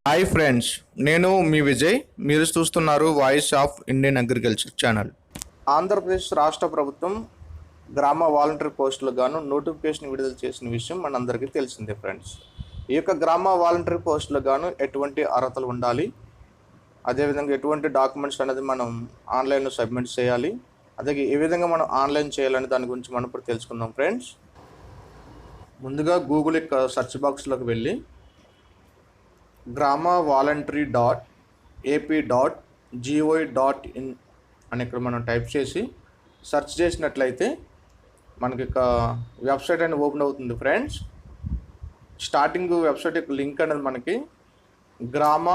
Hi friends, నేను మీ విజయ్. మీరు చూస్తున్నారు voice of Indian agriculture channel. Andhra Pradesh రాష్ట్ర ప్రభుత్వం గ్రామ వాలంటరీ పోస్టులకు గాను నోటిఫికేషన్ విడుదల చేసిన విషయం మనందరికీ తెలిసిందే ఫ్రెండ్స్. ఈ యొక్క గ్రామ వాలంటరీ పోస్టులకు గాను ఎటువంటి అర్హతలు ఉండాలి, అదేవిధంగా ఎటువంటి డాక్యుమెంట్స్ అనేది మనం ఆన్లైన్లో సబ్మిట్ చేయాలి, అదే ఏ విధంగా మనం ఆన్లైన్ చేయాలని దాని గురించి మనం ఇప్పుడు తెలుసుకుందాం ఫ్రెండ్స్. ముందుగా గూగుల్ యొక్క సెర్చ్ బాక్స్లోకి వెళ్ళి గ్రామ వాలంటరీ .ap.gov.in అని ఇక్కడ మనం టైప్ చేసి సెర్చ్ చేసినట్లయితే మనకి ఒక వెబ్సైట్ అనేది ఓపెన్ అవుతుంది ఫ్రెండ్స్. స్టార్టింగ్ వెబ్సైట్ యొక్క లింక్ అనేది మనకి గ్రామ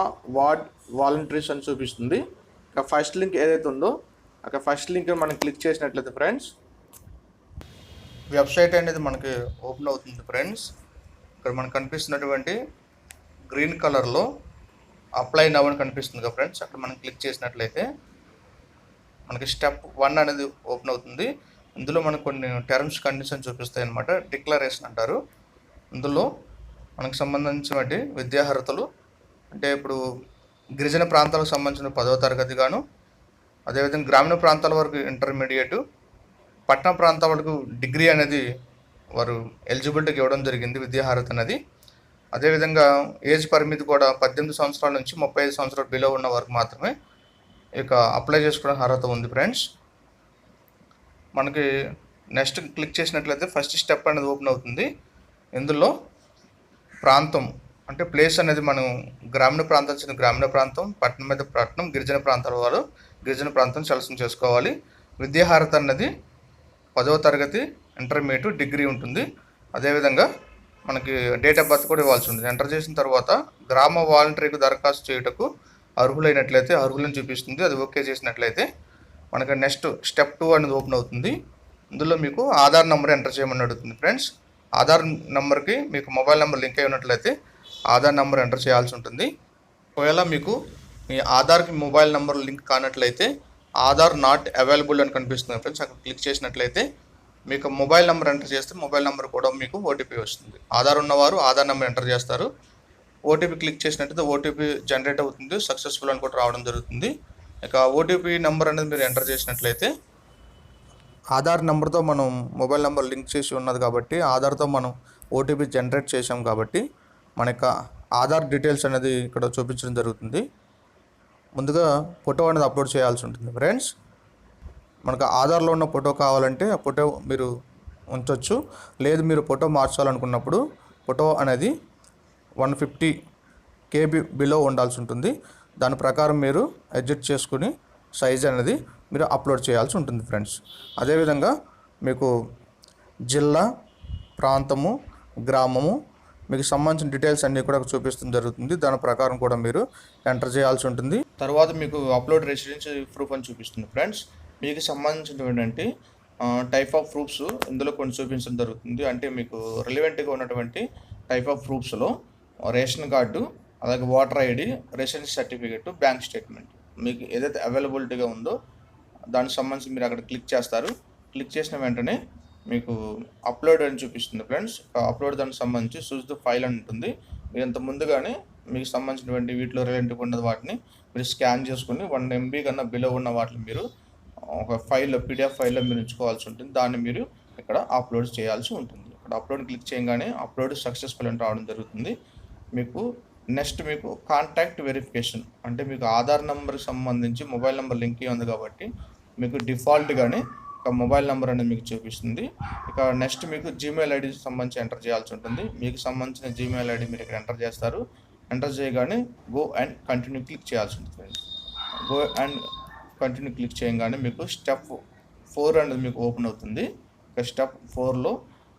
వాలంటరీస్ అని చూపిస్తుంది. ఇక ఫస్ట్ లింక్ ఏదైతే ఉందో అక్కడ ఫస్ట్ లింక్ మనం క్లిక్ చేసినట్లయితే ఫ్రెండ్స్ వెబ్సైట్ అనేది మనకి ఓపెన్ అవుతుంది ఫ్రెండ్స్. ఇక్కడ మనకు కనిపిస్తున్నటువంటి గ్రీన్ కలర్లో అప్లై నవ్ అని కనిపిస్తుంది కదా ఫ్రెండ్స్. అక్కడ మనం క్లిక్ చేసినట్లయితే మనకి స్టెప్ 1 అనేది ఓపెన్ అవుతుంది. ఇందులో మనకు కొన్ని టర్మ్స్ కండిషన్ చూపిస్తాయి అన్నమాట. డిక్లరేషన్ అంటారు. ఇందులో మనకు సంబంధించిన విద్యార్హతలు అంటే ఇప్పుడు గిరిజన ప్రాంతాలకు సంబంధించిన 10వ తరగతి గాను, అదేవిధంగా గ్రామీణ ప్రాంతాల వరకు ఇంటర్మీడియట్, పట్టణ ప్రాంతాల వరకు డిగ్రీ అనేది వారు ఎలిజిబిలిటీకి ఇవ్వడం జరిగింది విద్యార్హత అనేది. అదేవిధంగా ఏజ్ పరిమితి కూడా 18 సంవత్సరాల నుంచి 35 సంవత్సరాలు బిలో ఉన్న వరకు మాత్రమే ఇక అప్లై చేసుకోవడానికి అర్హత ఉంది ఫ్రెండ్స్. మనకి నెక్స్ట్ క్లిక్ చేసినట్లయితే ఫస్ట్ స్టెప్ అనేది ఓపెన్ అవుతుంది. ఇందులో ప్రాంతం అంటే ప్లేస్ అనేది మనం గ్రామీణ ప్రాంతం గ్రామీణ ప్రాంతం, పట్టణం మీద పట్టణం, గిరిజన ప్రాంతాల వారు గిరిజన ప్రాంతం సెలెక్షన్ చేసుకోవాలి. విద్యార్హత అన్నది 10వ తరగతి, ఇంటర్మీడియట్, డిగ్రీ ఉంటుంది. అదేవిధంగా మనకి డేట్ ఆఫ్ బర్త్ కూడా ఇవ్వాల్సి ఉంటుంది. ఎంటర్ చేసిన తర్వాత గ్రామ వాలంటరీకి దరఖాస్తు చేయుటకు అర్హులైనట్లయితే అర్హులను చూపిస్తుంది. అది ఓకే చేసినట్లయితే మనకి నెక్స్ట్ స్టెప్ 2 అనేది ఓపెన్ అవుతుంది. ఇందులో మీకు ఆధార్ నెంబర్ ఎంటర్ చేయమని అడుగుతుంది ఫ్రెండ్స్. ఆధార్ నెంబర్కి మీకు మొబైల్ నెంబర్ లింక్ అయి ఉన్నట్లయితే ఆధార్ నెంబర్ ఎంటర్ చేయాల్సి ఉంటుంది. ఒకవేళ మీకు మీ ఆధార్కి మొబైల్ నెంబర్ లింక్ కానట్లయితే ఆధార్ నాట్ అవైలబుల్ అని కనిపిస్తుంది ఫ్రెండ్స్. అక్కడ క్లిక్ చేసినట్లయితే మీకు మొబైల్ నెంబర్ ఎంటర్ చేస్తే మొబైల్ నెంబర్ కూడా మీకు ఓటీపీ వస్తుంది. ఆధార్ ఉన్నవారు ఆధార్ నెంబర్ ఎంటర్ చేస్తారు. ఓటీపీ క్లిక్ చేసినట్లయితే ఓటీపీ జనరేట్ అవుతుంది, సక్సెస్ఫుల్ అని కూడా రావడం జరుగుతుంది. ఇక ఓటీపీ నెంబర్ అనేది మీరు ఎంటర్ చేసినట్లయితే ఆధార్ నెంబర్తో మనం మొబైల్ నెంబర్ లింక్ చేసి ఉన్నది కాబట్టి ఆధార్తో మనం ఓటీపీ జనరేట్ చేసాం కాబట్టి మన యొక్క ఆధార్ డీటెయిల్స్ అనేది ఇక్కడ చూపించడం జరుగుతుంది. ముందుగా ఫోటో అనేది అప్లోడ్ చేయాల్సి ఉంటుంది ఫ్రెండ్స్. మనకు ఆధార్లో ఉన్న ఫోటో కావాలంటే ఆ ఫోటో మీరు ఉంచవచ్చు. లేదు మీరు ఫోటో మార్చాలనుకున్నప్పుడు ఫోటో అనేది 150 KB బిలో ఉండాల్సి ఉంటుంది. దాని ప్రకారం మీరు అడ్జస్ట్ చేసుకుని సైజ్ అనేది మీరు అప్లోడ్ చేయాల్సి ఉంటుంది ఫ్రెండ్స్. అదేవిధంగా మీకు జిల్లా, ప్రాంతము, గ్రామము, మీకు సంబంధించిన డీటెయిల్స్ అన్నీ కూడా చూపిస్తుంది జరుగుతుంది. దాని ప్రకారం కూడా మీరు ఎంటర్ చేయాల్సి ఉంటుంది. తర్వాత మీకు అప్లోడ్ రెసిడెన్స్ ప్రూఫ్ అని చూపిస్తుంది ఫ్రెండ్స్. మీకు సంబంధించినటువంటి టైప్ ఆఫ్ ప్రూఫ్స్ ఇందులో కొన్ని చూపించడం జరుగుతుంది. అంటే మీకు రిలవెంట్గా ఉన్నటువంటి టైప్ ఆఫ్ ప్రూఫ్స్లో రేషన్ కార్డు, అలాగే voter ID, residence certificate, bank statement మీకు ఏదైతే అవైలబిలిటీగా ఉందో దానికి సంబంధించి మీరు అక్కడ క్లిక్ చేస్తారు. క్లిక్ చేసిన వెంటనే మీకు అప్లోడ్ అని చూపిస్తుంది ఫ్రెండ్స్. అప్లోడ్ దానికి సంబంధించి చూస్ ద ఫైల్ అని ఉంటుంది. మీరు ఇంత ముందుగానే మీకు సంబంధించినటువంటి వీటిలో రిలవెంట్గా ఉన్న వాటిని మీరు స్కాన్ చేసుకుని 1 MB కన్నా బిలో ఉన్న వాటిని మీరు ఒక ఫైల్లో PDF ఫైల్లో మీరు ఉంచుకోవాల్సి ఉంటుంది. దాన్ని మీరు ఇక్కడ అప్లోడ్ చేయాల్సి ఉంటుంది. ఇక్కడ అప్లోడ్ క్లిక్ చేయగానే అప్లోడ్ సక్సెస్ఫుల్ అని రావడం జరుగుతుంది. మీకు నెక్స్ట్ మీకు కాంటాక్ట్ వెరిఫికేషన్ అంటే మీకు ఆధార్ నెంబర్కి సంబంధించి మొబైల్ నెంబర్ లింక్ ఉంది కాబట్టి మీకు డిఫాల్ట్గానే ఒక మొబైల్ నెంబర్ అనేది మీకు చూపిస్తుంది. ఇక నెక్స్ట్ మీకు జీమెయిల్ ఐడికి సంబంధించి ఎంటర్ చేయాల్సి ఉంటుంది. మీకు సంబంధించిన జీమెయిల్ ఐడి మీరు ఇక్కడ ఎంటర్ చేస్తారు. ఎంటర్ చేయగానే గో అండ్ కంటిన్యూ క్లిక్ చేయాల్సి ఉంటుంది. గో అండ్ కంటిన్యూ క్లిక్ చేయగానే మీకు స్టెప్ 4 అనేది మీకు ఓపెన్ అవుతుంది. ఇక స్టెప్ 4లో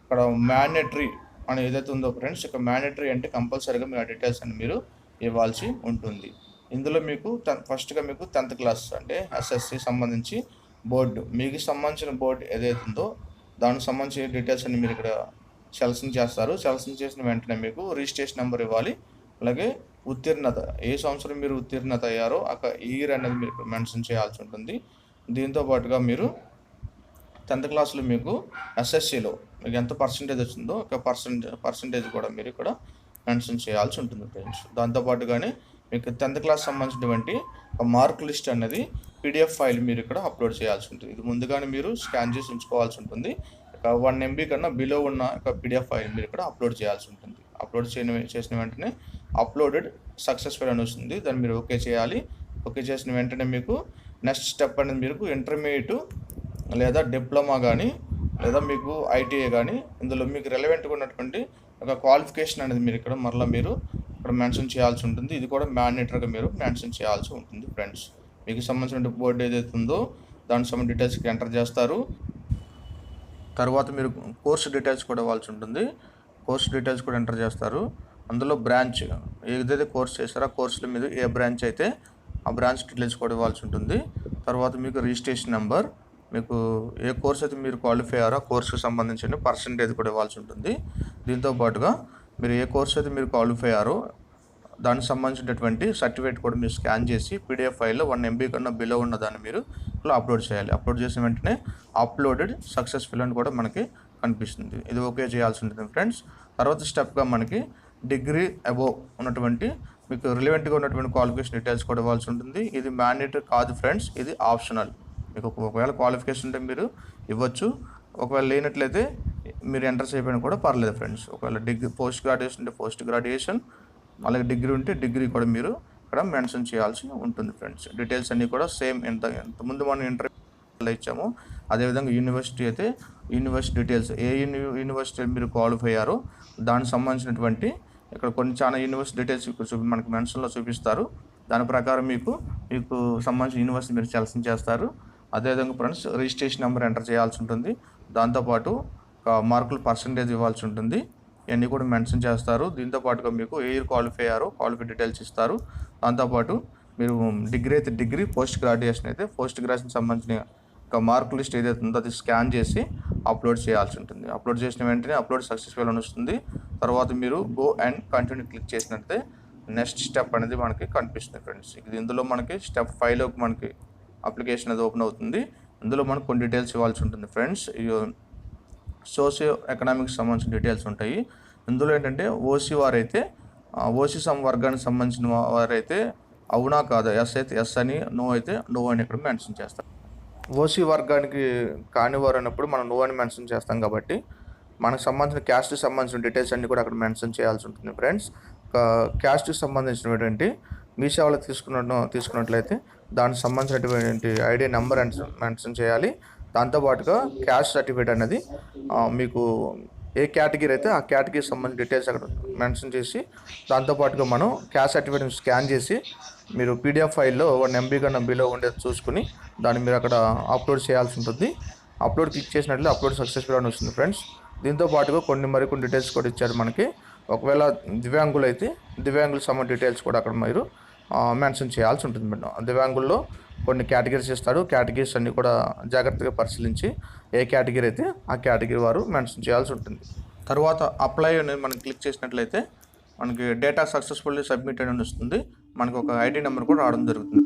ఇక్కడ మ్యాండేటరీ అని ఏదైతే ఉందో ఫ్రెండ్స్, ఇక మ్యాండేటరీ అంటే కంపల్సరీగా మీ డీటెయిల్స్ అని మీరు ఇవ్వాల్సి ఉంటుంది. ఇందులో మీకు ఫస్ట్గా మీకు 10th క్లాస్ అంటే SSC సంబంధించి బోర్డు, మీకు సంబంధించిన బోర్డు ఏదైతే ఉందో దానికి సంబంధించిన డీటెయిల్స్ అన్ని మీరు ఇక్కడ సెలెక్షన్ చేస్తారు. సెలెక్షన్ చేసిన వెంటనే మీకు రిజిస్ట్రేషన్ నెంబర్ ఇవ్వాలి. అలాగే ఉత్తీర్ణత, ఏ సంవత్సరం మీరు ఉత్తీర్ణత అయ్యారో అక్కడ ఇయర్ అనేది మీరు మెన్షన్ చేయాల్సి ఉంటుంది. దీంతో పాటుగా మీరు 10th క్లాస్లో మీకు SSCలో మీకు ఎంత పర్సంటేజ్ వచ్చిందో ఒక పర్సంటేజ్ కూడా మీరు ఇక్కడ మెన్షన్ చేయాల్సి ఉంటుంది ఫ్రెండ్స్. దాంతోపాటుగానే మీకు 10th క్లాస్ సంబంధించినటువంటి ఒక మార్క్ లిస్ట్ అనేది పీడిఎఫ్ ఫైల్ మీరు ఇక్కడ అప్లోడ్ చేయాల్సి ఉంటుంది. ఇది ముందుగానే మీరు స్కాన్ చేసి ఉంచుకోవాల్సి ఉంటుంది. ఒక 1 MB కన్నా బిలో ఉన్న ఒక పీడిఎఫ్ ఫైల్ మీరు ఇక్కడ అప్లోడ్ చేయాల్సి ఉంటుంది. అప్లోడ్ చేసిన వెంటనే అప్లోడెడ్ సక్సెస్ఫుల్ అని వస్తుంది. దాన్ని మీరు ఓకే చేయాలి. ఓకే చేసిన వెంటనే మీకు నెక్స్ట్ స్టెప్ అనేది మీకు ఇంటర్మీడియట్ లేదా డిప్లొమా కానీ లేదా మీకు ఐటీఐ కానీ ఇందులో మీకు రెలవెంట్గా ఉన్నటువంటి ఒక క్వాలిఫికేషన్ అనేది మీరు ఇక్కడ ఇక్కడ మెన్షన్ చేయాల్సి ఉంటుంది. ఇది కూడా మ్యాండేటరీగా మీరు మెన్షన్ చేయాల్సి ఉంటుంది ఫ్రెండ్స్. మీకు సంబంధించిన బోర్డు ఏదైతే ఉందో దానికి సంబంధించిన డీటెయిల్స్కి ఎంటర్ చేస్తారు. తర్వాత మీరు కోర్సు డీటెయిల్స్ కూడా ఇవ్వాల్సి ఉంటుంది. కోర్సు డీటెయిల్స్ కూడా ఎంటర్ చేస్తారు. అందులో బ్రాంచ్ ఏదైతే కోర్స్ చేస్తారో ఆ కోర్సులో మీరు ఏ బ్రాంచ్ అయితే ఆ బ్రాంచ్ డీటెయిల్స్ కూడా ఇవ్వాల్సి ఉంటుంది. తర్వాత మీకు రిజిస్ట్రేషన్ నెంబర్, మీకు ఏ కోర్స్ అయితే మీరు క్వాలిఫై అయ్యారో ఆ కోర్సుకి సంబంధించిన పర్సంటేజ్ కూడా ఇవ్వాల్సి ఉంటుంది. దీంతో పాటుగా మీరు ఏ కోర్స్ అయితే మీరు క్వాలిఫై అయ్యారో దానికి సంబంధించినటువంటి సర్టిఫికేట్ కూడా మీరు స్కాన్ చేసి పీడిఎఫ్ ఫైల్లో 1 MB కన్నా బిలో ఉన్న దాన్ని మీరు ఇలా అప్లోడ్ చేయాలి. అప్లోడ్ చేసిన వెంటనే అప్లోడెడ్ సక్సెస్ఫుల్ అని కూడా మనకి కనిపిస్తుంది. ఇది ఓకే చేయాల్సి ఉంటుంది ఫ్రెండ్స్. తర్వాత స్టెప్గా మనకి డిగ్రీ అబోవ్ ఉన్నటువంటి మీకు రిలవెంట్గా ఉన్నటువంటి క్వాలిఫికేషన్ డీటెయిల్స్ కూడా ఇవ్వాల్సి ఉంటుంది. ఇది మ్యాండేటరీ కాదు ఫ్రెండ్స్, ఇది ఆప్షనల్. మీకు ఒకవేళ క్వాలిఫికేషన్ ఉంటే మీరు ఇవ్వచ్చు, ఒకవేళ లేనట్లయితే మీరు ఎంటర్ చేయకపోయినా కూడా పర్లేదు ఫ్రెండ్స్. ఒకవేళ డిగ్రీ పోస్ట్ గ్రాడ్యుయేషన్ ఉంటే పోస్ట్ గ్రాడ్యుయేషన్, అలాగే డిగ్రీ ఉంటే డిగ్రీ కూడా మీరు ఇక్కడ మెన్షన్ చేయాల్సి ఉంటుంది ఫ్రెండ్స్. డీటెయిల్స్ అన్నీ కూడా సేమ్ ఎంతమంది మనం ఇంటర్వ్యూలో ఇచ్చామో అదేవిధంగా యూనివర్సిటీ అయితే యూనివర్సిటీ డీటెయిల్స్ ఏ యూనివర్సిటీ మీరు క్వాలిఫై అయ్యారో దానికి సంబంధించినటువంటి ఇక్కడ కొన్ని చాలా యూనివర్సిటీ డీటెయిల్స్ మనకి మెన్షన్లో చూపిస్తారు. దాని ప్రకారం మీకు సంబంధించిన యూనివర్సిటీ మీరు సెలెక్షన్ చేస్తారు. అదేవిధంగా ఫ్రెండ్స్ రిజిస్ట్రేషన్ నెంబర్ ఎంటర్ చేయాల్సి ఉంటుంది. దాంతోపాటు మార్కులు పర్సంటేజ్ ఇవ్వాల్సి ఉంటుంది. ఇవన్నీ కూడా మెన్షన్ చేస్తారు. దీంతో పాటుగా మీకు ఏ ఇయర్ క్వాలిఫై అయ్యారో క్వాలిఫై డీటెయిల్స్ ఇస్తారు. దాంతోపాటు మీరు డిగ్రీ అయితే డిగ్రీ, పోస్ట్ గ్రాడ్యుయేషన్ అయితే పోస్ట్ గ్రాడ్యుయేషన్ సంబంధించిన ఒక మార్క్ లిస్ట్ ఏదైతే ఉందో అది స్కాన్ చేసి అప్లోడ్ చేయాల్సి ఉంటుంది. అప్లోడ్ చేసిన వెంటనే అప్లోడ్ సక్సెస్ఫుల్ అని వస్తుంది. తర్వాత మీరు గో అండ్ కంటిన్యూ క్లిక్ చేసినట్లయితే నెక్స్ట్ స్టెప్ అనేది మనకి కనిపిస్తుంది ఫ్రెండ్స్. ఇందులో మనకి స్టెప్ 5లోకి మనకి అప్లికేషన్ అది ఓపెన్ అవుతుంది. ఇందులో మనకు కొన్ని డీటెయిల్స్ ఇవ్వాల్సి ఉంటుంది ఫ్రెండ్స్. సోషియో ఎకనామిక్స్ సంబంధించిన డీటెయిల్స్ ఉంటాయి. ఇందులో ఏంటంటే ఓసీ వారైతే ఓసీ వర్గానికి సంబంధించిన వారైతే అవునా కాదా, ఎస్ అయితే ఎస్ అని, నో అయితే నో అని ఇక్కడ మెన్షన్ చేస్తారు. ఓసీ వర్గానికి కానివారు అన్నప్పుడు మనం నో అని మెన్షన్ చేస్తాం కాబట్టి మనకు సంబంధించిన క్యాస్ట్కి సంబంధించిన డీటెయిల్స్ అన్నీ కూడా అక్కడ మెన్షన్ చేయాల్సి ఉంటుంది ఫ్రెండ్స్. క్యాస్ట్కి సంబంధించినటువంటి మీ సేవలు తీసుకున్నట్లయితే దానికి సంబంధించినటువంటి ఐడి నెంబర్ మెన్షన్ చేయాలి. దాంతోపాటుగా క్యాస్ట్ సర్టిఫికేట్ అనేది మీకు ఏ కేటగిరీ అయితే ఆ కేటగిరీకి సంబంధించిన డీటెయిల్స్ అక్కడ మెన్షన్ చేసి దాంతోపాటుగా మనం క్యాస్ట్ సర్టిఫికేట్ని స్కాన్ చేసి మీరు పీడిఎఫ్ ఫైల్లో 1 MB కన్నా బిలో ఉండేది చూసుకుని దాన్ని మీరు అక్కడ అప్లోడ్ చేయాల్సి ఉంటుంది. అప్లోడ్ క్లిక్ చేసినట్లయితే అప్లోడ్ సక్సెస్ఫుల్ అని వస్తుంది ఫ్రెండ్స్. దీంతో పాటుగా మరికొన్ని డీటెయిల్స్ కూడా ఇచ్చారు మనకి. ఒకవేళ దివ్యాంగులు అయితే దివ్యాంగుల సంబంధించిన డీటెయిల్స్ కూడా అక్కడ మీరు మెన్షన్ చేయాల్సి ఉంటుంది మేడం. దివ్యాంగుల్లో కొన్ని కేటగిరీస్ ఇస్తాడు. కేటగిరీస్ అన్నీ కూడా జాగ్రత్తగా పరిశీలించి ఏ కేటగిరీ అయితే ఆ కేటగిరీ వారు మెన్షన్ చేయాల్సి ఉంటుంది. తర్వాత అప్లై అనేది మనం క్లిక్ చేసినట్లయితే మనకి డేటా సక్సెస్ఫుల్లీ సబ్మిటెడ్ అని వస్తుంది. మనకు ఒక ఐడి నెంబర్ కూడా రావడం జరుగుతుంది.